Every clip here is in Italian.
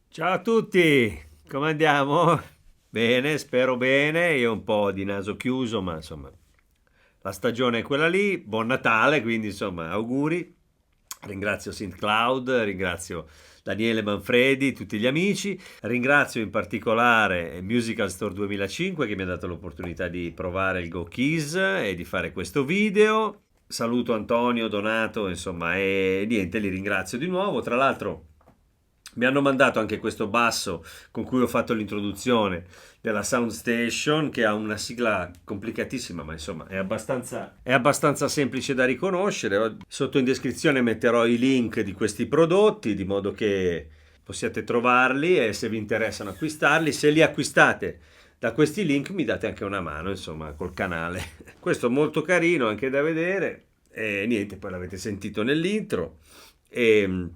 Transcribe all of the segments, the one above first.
Ciao a tutti, come andiamo? Bene, spero bene. Io ho un po' di naso chiuso, ma insomma, la stagione è quella lì. Buon Natale, quindi insomma, auguri. Ringrazio St. Cloud, ringrazio Daniele Manfredi, tutti gli amici. Ringrazio in particolare Musical Store 2005 che mi ha dato l'opportunità di provare il Go Keys e di fare questo video. Saluto Antonio, Donato, insomma, e niente, li ringrazio di nuovo. Tra l'altro mi hanno mandato anche questo basso con cui ho fatto l'introduzione della Soundstation, che ha una sigla complicatissima, ma insomma è abbastanza semplice da riconoscere. Sotto in descrizione metterò i link di questi prodotti, di modo che possiate trovarli e se vi interessano acquistarli. Se li acquistate da questi link mi date anche una mano, insomma, col canale. Questo è molto carino anche da vedere. E niente, poi l'avete sentito nell'intro. E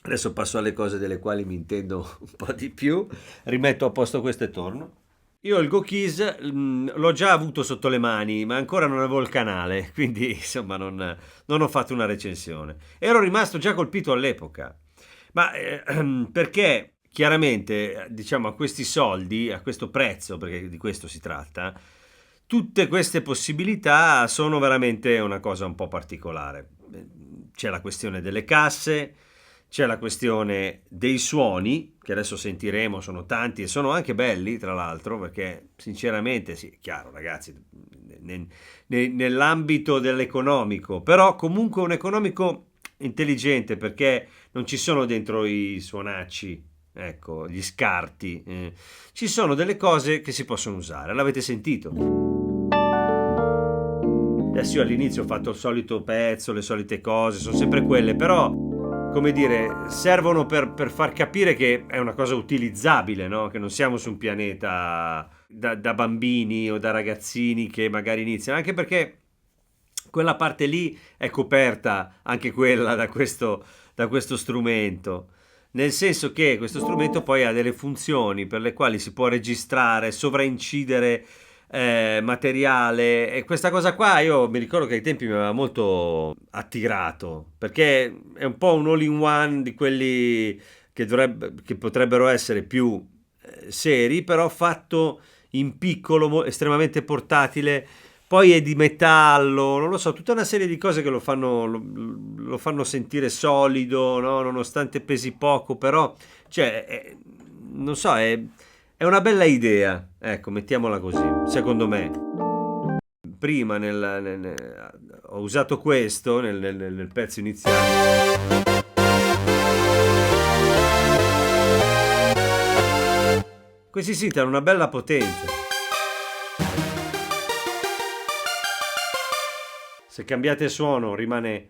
adesso passo alle cose delle quali mi intendo un po' di più. Rimetto a posto questo e torno. Io il Go Keys l'ho già avuto sotto le mani, ma ancora non avevo il canale, quindi insomma non ho fatto una recensione. Ero rimasto già colpito all'epoca, ma perché chiaramente, diciamo, a questi soldi, a questo prezzo, perché di questo si tratta, tutte queste possibilità sono veramente una cosa un po' particolare. C'è la questione delle casse, c'è la questione dei suoni, che adesso sentiremo, sono tanti e sono anche belli, tra l'altro, perché sinceramente, sì, chiaro, ragazzi, nell'ambito dell'economico, però comunque un economico intelligente, perché non ci sono dentro i suonacci, ecco, gli scarti, ci sono delle cose che si possono usare, l'avete sentito? Adesso io all'inizio ho fatto il solito pezzo, le solite cose, sono sempre quelle, però, come dire, servono per far capire che è una cosa utilizzabile, no? Che non siamo su un pianeta da bambini o da ragazzini che magari iniziano, anche perché quella parte lì è coperta, anche quella, da questo strumento. Nel senso che questo strumento poi ha delle funzioni per le quali si può registrare, sovraincidere materiale, e questa cosa qua io mi ricordo che ai tempi mi aveva molto attirato perché è un po' un all-in-one di quelli che potrebbero essere più seri, però fatto in piccolo, estremamente portatile. Poi è di metallo, non lo so, tutta una serie di cose che lo fanno sentire solido, no? Nonostante pesi poco, però, cioè, non so, è una bella idea, ecco, mettiamola così, secondo me. Prima ho usato questo nel pezzo iniziale. Questi sì, hanno una bella potenza. Se cambiate suono rimane...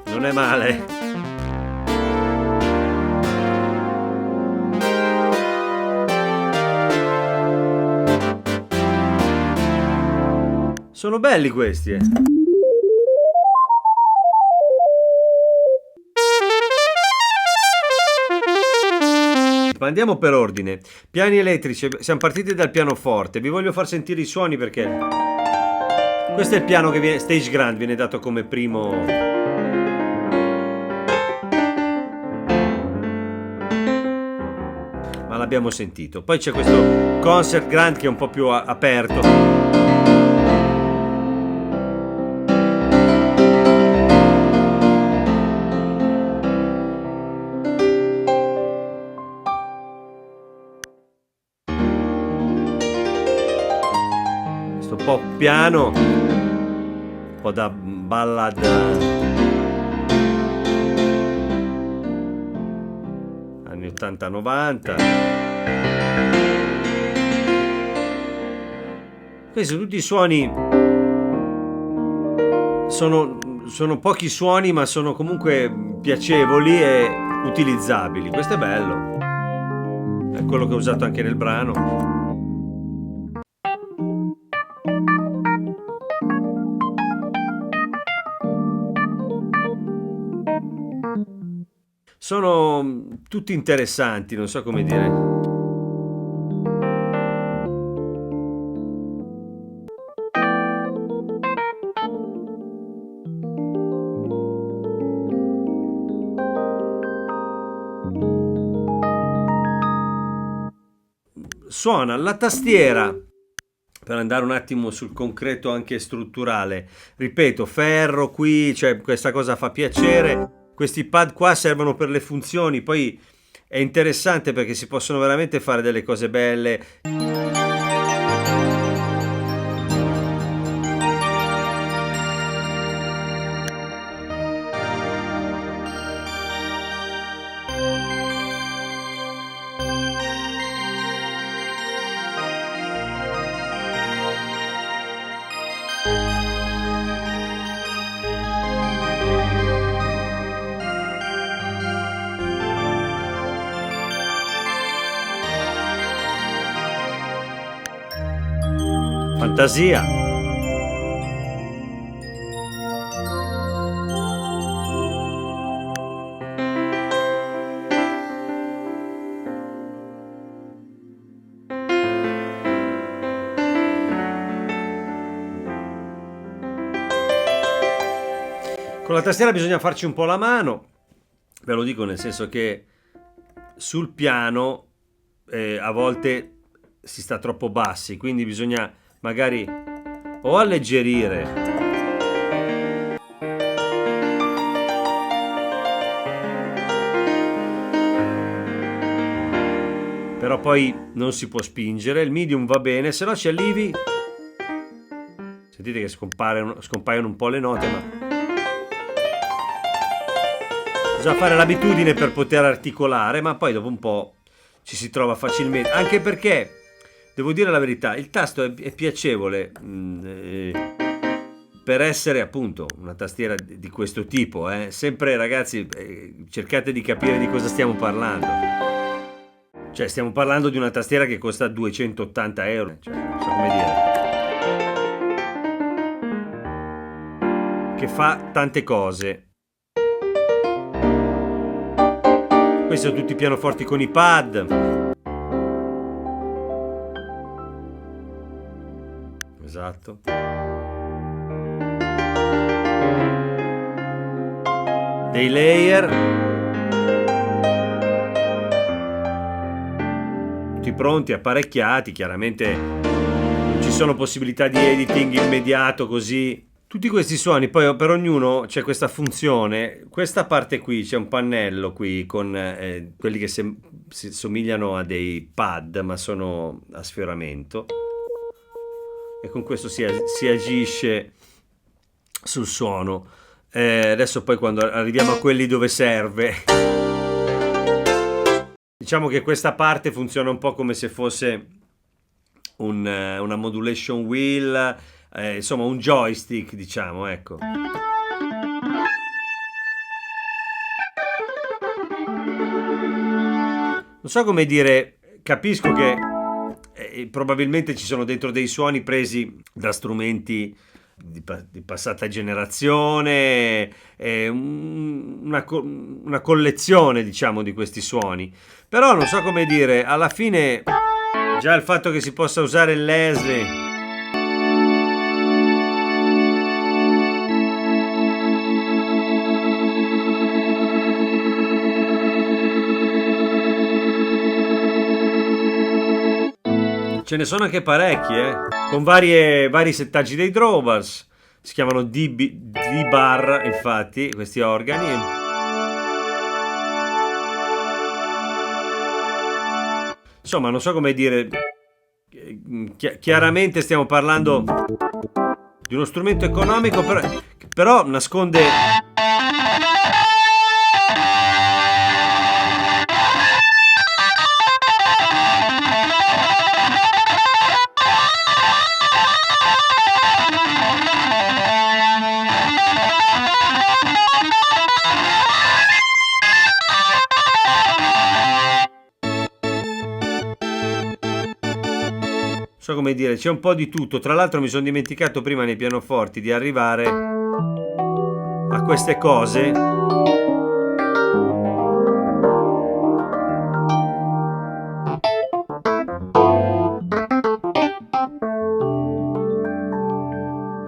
Non è male. Sono belli questi, eh. Ma andiamo per ordine. Piani elettrici, siamo partiti dal pianoforte. Vi voglio far sentire i suoni perché questo è il piano che viene, stage grand, viene dato come primo. Ma l'abbiamo sentito. Poi c'è questo concert grand che è un po' più aperto. po' piano, un po' da ballad anni 80-90. Questi sono tutti suoni, sono pochi suoni, ma sono comunque piacevoli e utilizzabili. Questo è bello. È quello che ho usato anche nel brano. Sono tutti interessanti, non so come dire. Suona la tastiera, per andare un attimo sul concreto anche strutturale. Ripeto, ferro qui, cioè questa cosa fa piacere. Questi pad qua servono per le funzioni, poi è interessante perché si possono veramente fare delle cose belle. Fantasia. Con la tastiera bisogna farci un po' la mano, ve lo dico nel senso che sul piano a volte si sta troppo bassi, quindi bisogna magari o alleggerire però poi non si può spingere, il medium va bene, se no ci allivi, sentite che scompaiono un po' le note, ma bisogna fare l'abitudine per poter articolare, ma poi dopo un po' ci si trova facilmente, anche perché devo dire la verità, il tasto è piacevole per essere appunto una tastiera di questo tipo. Sempre ragazzi, cercate di capire di cosa stiamo parlando. Cioè stiamo parlando di una tastiera che costa 280 euro, cioè, non so come dire. Che fa tante cose. Questi sono tutti pianoforti con i pad. Esatto. Dei layer. Tutti pronti, apparecchiati, chiaramente non ci sono possibilità di editing immediato così. Tutti questi suoni, poi per ognuno c'è questa funzione. Questa parte qui c'è un pannello qui con quelli che si somigliano a dei pad, ma sono a sferramento. E con questo si agisce sul suono. Adesso poi quando arriviamo a quelli dove serve, diciamo che questa parte funziona un po' come se fosse una modulation wheel, insomma un joystick, diciamo, ecco. Non so come dire, capisco che probabilmente ci sono dentro dei suoni presi da strumenti di passata generazione, una collezione, diciamo, di questi suoni. Però non so come dire, alla fine già il fatto che si possa usare il Leslie. Ce ne sono anche parecchi, con vari settaggi dei drawbars. Si chiamano D-bar, infatti, questi organi. Insomma, non so come dire, chiaramente stiamo parlando di uno strumento economico, però nasconde... So come dire, c'è un po' di tutto. Tra l'altro mi sono dimenticato prima nei pianoforti di arrivare a queste cose.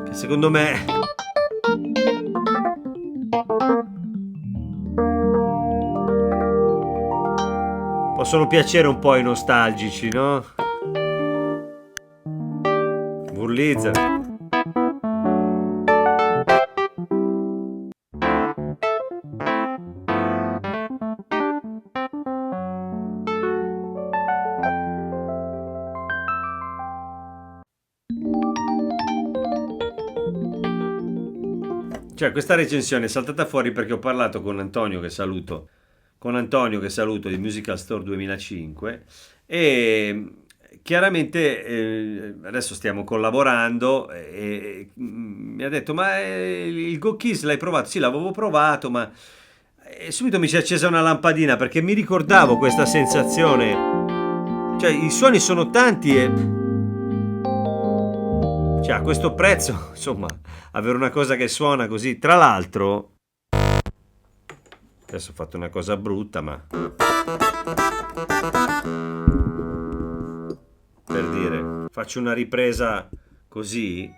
Che secondo me possono piacere un po' ai nostalgici, no? Burlizza. Cioè, questa recensione è saltata fuori perché ho parlato con Antonio, che saluto, di Musical Store 2005, e chiaramente adesso stiamo collaborando e mi ha detto, ma il Go Kiss l'hai provato? Sì, l'avevo provato, ma e subito mi si è accesa una lampadina perché mi ricordavo questa sensazione. Cioè, i suoni sono tanti e... Cioè, a questo prezzo, insomma, avere una cosa che suona così... Tra l'altro... Adesso ho fatto una cosa brutta, ma... Per dire, faccio una ripresa così.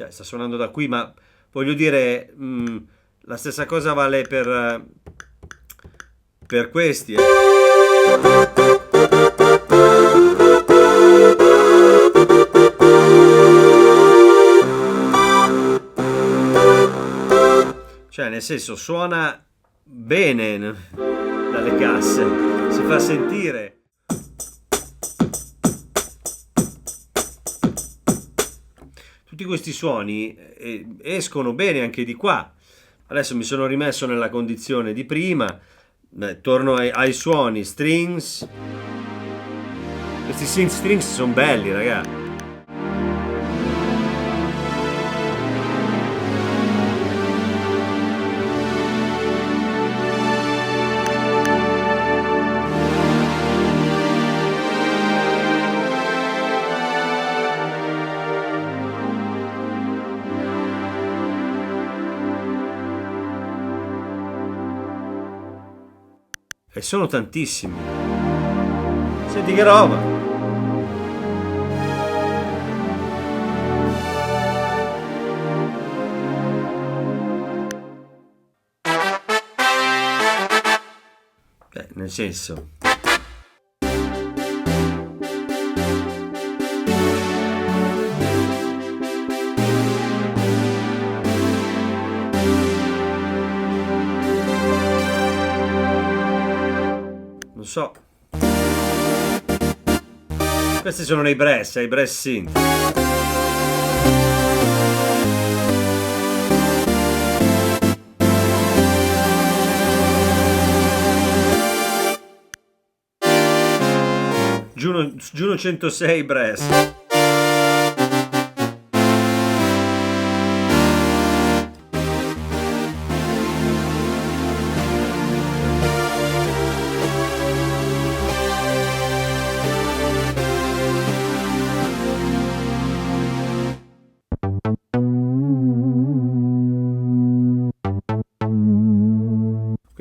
Sta suonando da qui, ma voglio dire, la stessa cosa vale per questi. Cioè, nel senso, suona bene dalle casse, si fa sentire. Tutti questi suoni escono bene anche di qua. Adesso mi sono rimesso nella condizione di prima. Torno ai suoni strings. Questi synth strings sono belli, ragazzi. E sono tantissimi. Senti che roba. Nel senso. Non so. Questi sono i brass synth. Juno 106 brass.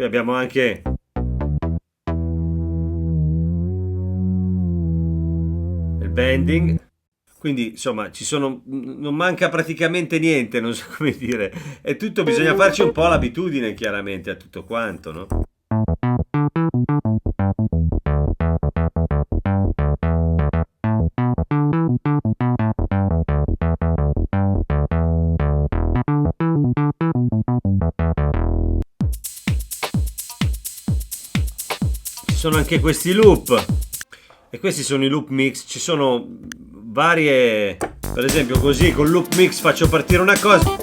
Qui abbiamo anche il bending. Quindi, insomma, non manca praticamente niente, non so come dire. È tutto, bisogna farci un po' l'abitudine, chiaramente, a tutto quanto, no? Ci sono anche questi loop. E questi sono i loop mix. Ci sono varie. Per esempio, così con loop mix faccio partire una cosa.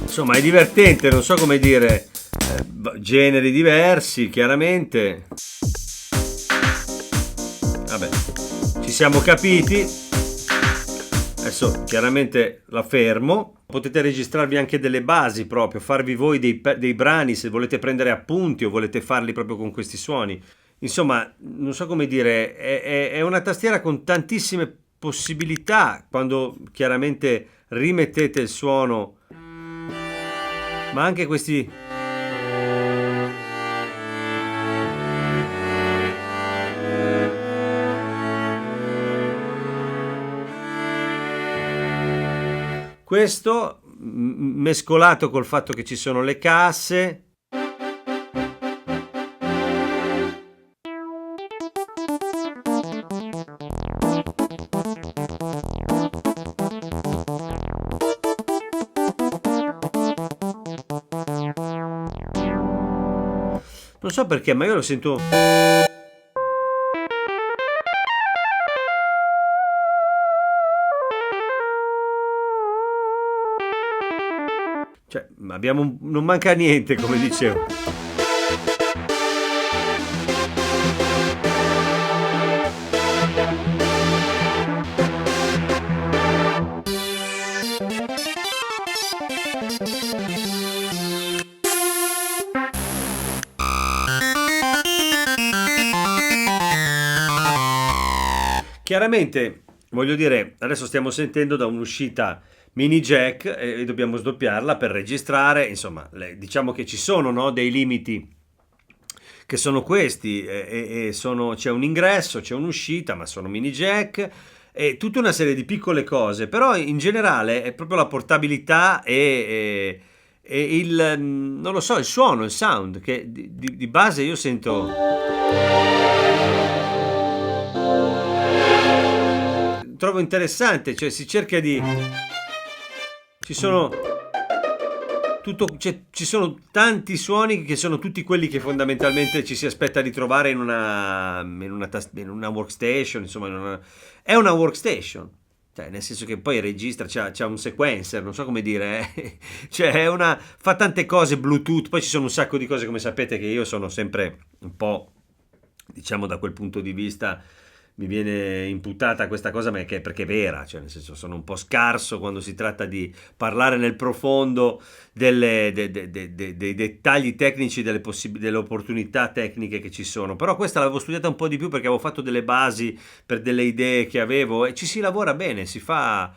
Insomma, è divertente, non so come dire, generi diversi, chiaramente. Vabbè, ci siamo capiti. Adesso chiaramente la fermo. Potete registrarvi anche delle basi proprio, farvi voi dei brani se volete prendere appunti o volete farli proprio con questi suoni. Insomma, non so come dire, è una tastiera con tantissime possibilità quando chiaramente rimettete il suono. Ma anche questi. Questo mescolato col fatto che ci sono le casse. Non so perché, ma io lo sento. Cioè, non manca niente, come dicevo. Chiaramente, voglio dire, adesso stiamo sentendo da un'uscita mini jack e dobbiamo sdoppiarla per registrare, insomma, diciamo che ci sono, no, dei limiti che sono questi, c'è un ingresso, c'è un'uscita, ma sono mini jack e tutta una serie di piccole cose, però in generale è proprio la portabilità e il, non lo so, il suono, il sound, che di base io sento. Trovo interessante, cioè si cerca di. Ci sono ci sono tanti suoni che sono tutti quelli che fondamentalmente ci si aspetta di trovare in una workstation, insomma, è una workstation. Cioè, nel senso che poi registra, c'ha un sequencer, non so come dire, cioè fa tante cose Bluetooth, poi ci sono un sacco di cose, come sapete, che io sono sempre un po', diciamo, da quel punto di vista mi viene imputata questa cosa, ma perché è vera, cioè nel senso sono un po' scarso quando si tratta di parlare nel profondo dei dettagli tecnici, delle opportunità tecniche che ci sono. Però questa l'avevo studiata un po' di più perché avevo fatto delle basi per delle idee che avevo e ci si lavora bene, si fa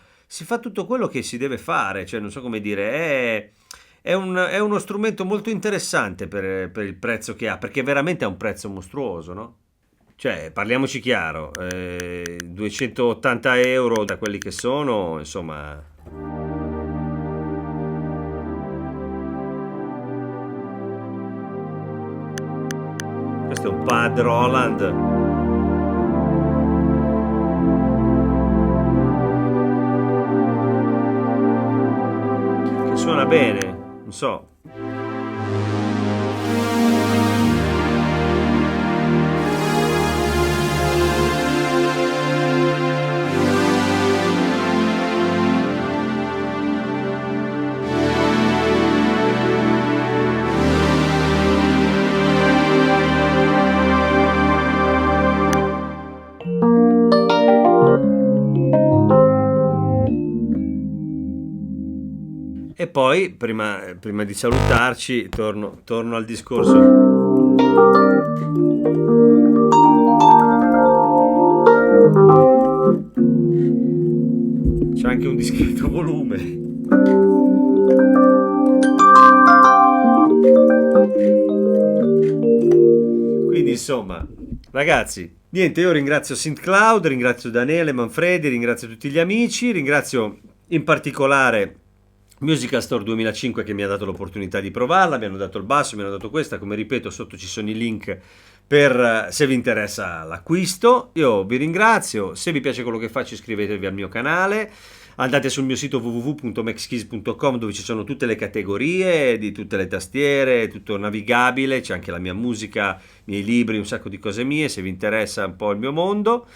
tutto quello che si deve fare, cioè non so come dire, è uno strumento molto interessante per il prezzo che ha, perché veramente ha un prezzo mostruoso, no? Cioè, parliamoci chiaro, 280 euro da quelli che sono, insomma. Questo è un pad Roland. Che suona bene, non so. E poi, prima di salutarci, torno al discorso. C'è anche un discreto volume. Quindi, insomma, ragazzi, niente, io ringrazio SynthCloud, ringrazio Daniele Manfredi, ringrazio tutti gli amici, ringrazio in particolare Musical Store 2005 che mi ha dato l'opportunità di provarla, mi hanno dato il basso, mi hanno dato questa, come ripeto sotto ci sono i link per se vi interessa l'acquisto. Io vi ringrazio, se vi piace quello che faccio iscrivetevi al mio canale, andate sul mio sito www.maxkeys.com dove ci sono tutte le categorie di tutte le tastiere, tutto navigabile, c'è anche la mia musica, i miei libri, un sacco di cose mie, se vi interessa un po' il mio mondo.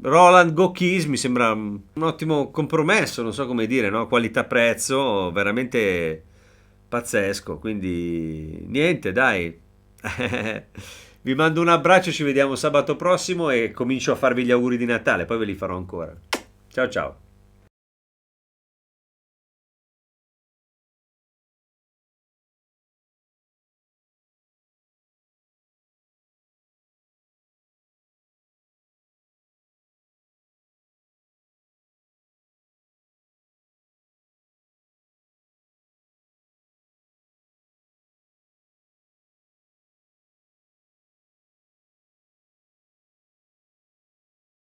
Roland Go Keys mi sembra un ottimo compromesso, non so come dire, no? Qualità-prezzo veramente pazzesco, quindi niente, dai. Vi mando un abbraccio, ci vediamo sabato prossimo e comincio a farvi gli auguri di Natale, poi ve li farò ancora. Ciao ciao.